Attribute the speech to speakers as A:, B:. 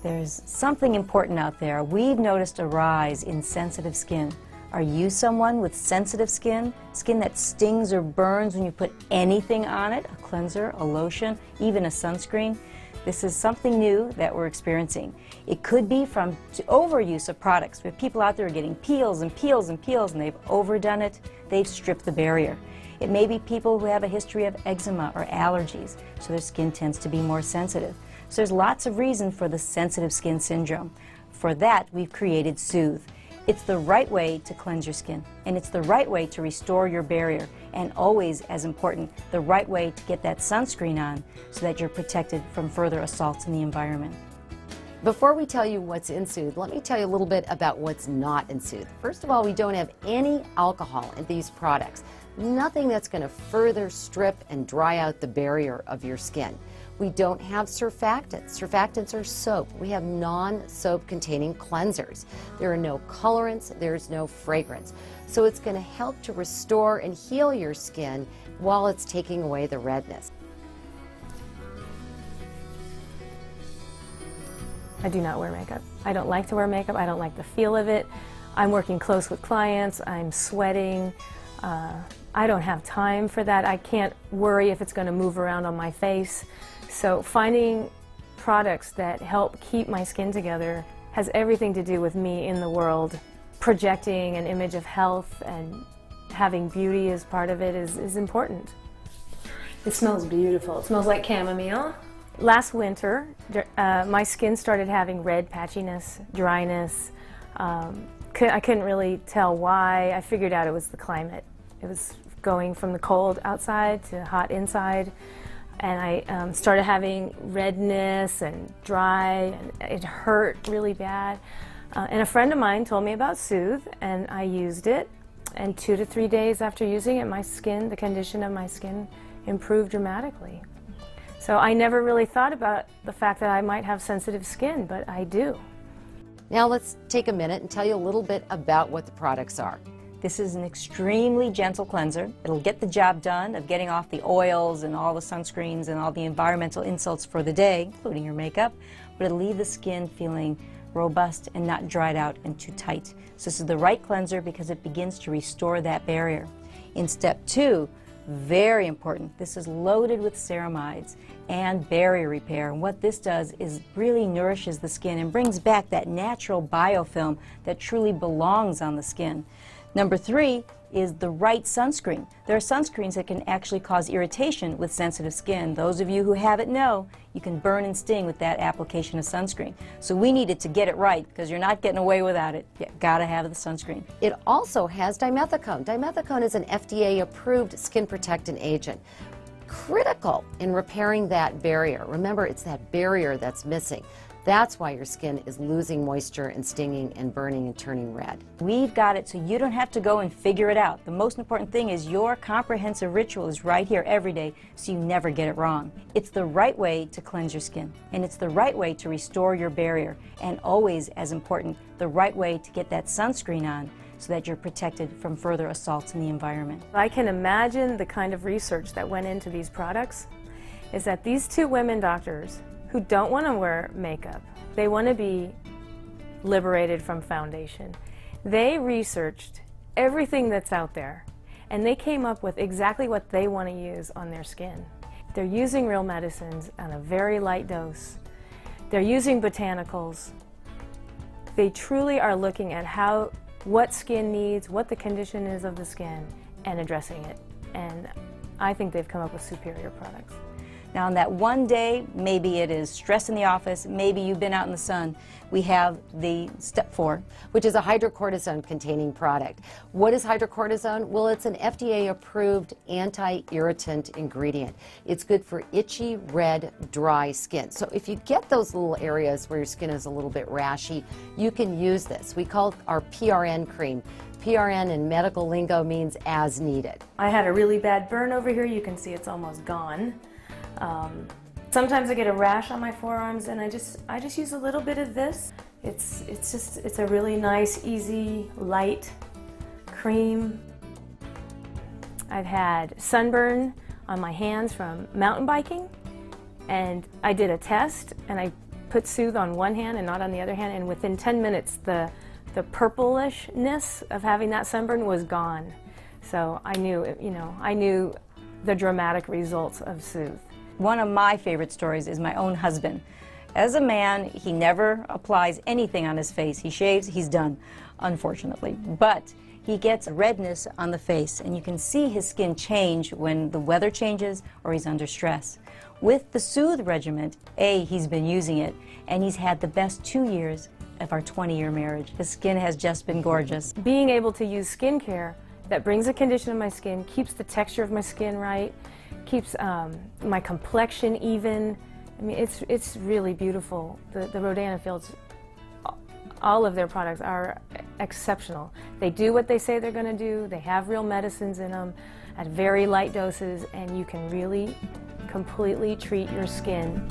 A: There's something important out there. We've noticed a rise in sensitive skin. Are you someone with sensitive skin? Skin that stings or burns when you put anything on it? A cleanser, a lotion, even a sunscreen? This is something new that we're experiencing. It could be from overuse of products. We have people out there getting peels and peels and peels, and they've overdone it. They've stripped the barrier. It may be people who have a history of eczema or allergies, so their skin tends to be more sensitive. So there's lots of reason for the sensitive skin syndrome. For that, we've created Soothe. It's the right way to cleanse your skin, and it's the right way to restore your barrier, and always, as important, the right way to get that sunscreen on so that you're protected from further assaults in the environment.
B: Before we tell you what's in Soothe, let me tell you a little bit about what's not in Soothe. First of all, we don't have any alcohol in these products. Nothing that's going to further strip and dry out the barrier of your skin. We don't have surfactants. Surfactants are soap. We have non-soap containing cleansers. There are no colorants, there's no fragrance. So it's going to help to restore and heal your skin while it's taking away the redness.
C: I do not wear makeup. I don't like to wear makeup. I don't like the feel of it. I'm working close with clients. I'm sweating. I don't have time for that. I can't worry if it's going to move around on my face. So finding products that help keep my skin together has everything to do with me in the world. Projecting an image of health and having beauty as part of it is important. It smells beautiful. It smells like chamomile. Last winter, my skin started having red patchiness, dryness. I couldn't really tell why. I figured out it was the climate. It was going from the cold outside to hot inside. And I started having redness and dry, and it hurt really bad. And a friend of mine told me about Soothe, and I used it. And 2 to 3 days after using it, my skin, the condition of my skin, improved dramatically. So I never really thought about the fact that I might have sensitive skin, but I do.
B: Now let's take a minute and tell you a little bit about what the products are.
A: This is an extremely gentle cleanser. It'll get the job done of getting off the oils and all the sunscreens and all the environmental insults for the day, including your makeup, but it'll leave the skin feeling robust and not dried out and too tight. So this is the right cleanser because it begins to restore that barrier. In step 2, very important, this is loaded with ceramides and barrier repair, and what this does is really nourishes the skin and brings back that natural biofilm that truly belongs on the skin. Number 3 is the right sunscreen. There are sunscreens that can actually cause irritation with sensitive skin. Those of you who have it know you can burn and sting with that application of sunscreen. So we needed to get it right because you're not getting away without it. You gotta have the sunscreen.
B: It also has dimethicone. Dimethicone is an FDA-approved skin protectant agent. Critical in repairing that barrier. Remember, it's that barrier that's missing. That's why your skin is losing moisture and stinging and burning and turning red.
A: We've got it so you don't have to go and figure it out. The most important thing is your comprehensive ritual is right here every day so you never get it wrong. It's the right way to cleanse your skin, and it's the right way to restore your barrier, and always, as important, the right way to get that sunscreen on so that you're protected from further assaults in the environment.
C: I can imagine the kind of research that went into these products is that these 2 women doctors who don't want to wear makeup, they want to be liberated from foundation. They researched everything that's out there, and they came up with exactly what they want to use on their skin. They're using real medicines on a very light dose. They're using botanicals. They truly are looking at what skin needs, what the condition is of the skin, and addressing it. And I think they've come up with superior products.
A: Now on that one day, maybe it is stress in the office, maybe you've been out in the sun, we have the step 4.
B: Which is a hydrocortisone containing product. What is hydrocortisone? Well, it's an FDA-approved anti-irritant ingredient. It's good for itchy, red, dry skin. So if you get those little areas where your skin is a little bit rashy, you can use this. We call it our PRN cream. PRN in medical lingo means as needed.
C: I had a really bad burn over here. You can see it's almost gone. Sometimes I get a rash on my forearms, and I just use a little bit of this. It's a really nice, easy, light cream. I've had sunburn on my hands from mountain biking, and I did a test, and I put Soothe on one hand and not on the other hand, and within 10 minutes the purplishness of having that sunburn was gone. So I knew, I knew the dramatic results of Soothe.
A: One of my favorite stories is my own husband. As a man, he never applies anything on his face. He shaves, he's done, unfortunately. But he gets redness on the face, and you can see his skin change when the weather changes or he's under stress. With the Soothe regimen, he's been using it, and he's had the best 2 years of our 20-year marriage. His skin has just been gorgeous.
C: Being able to use skincare that brings a condition in my skin, keeps the texture of my skin right, keeps my complexion even. I mean, it's really beautiful. The Rodan+Fields, all of their products are exceptional. They do what they say they're going to do. They have real medicines in them at very light doses, and you can really completely treat your skin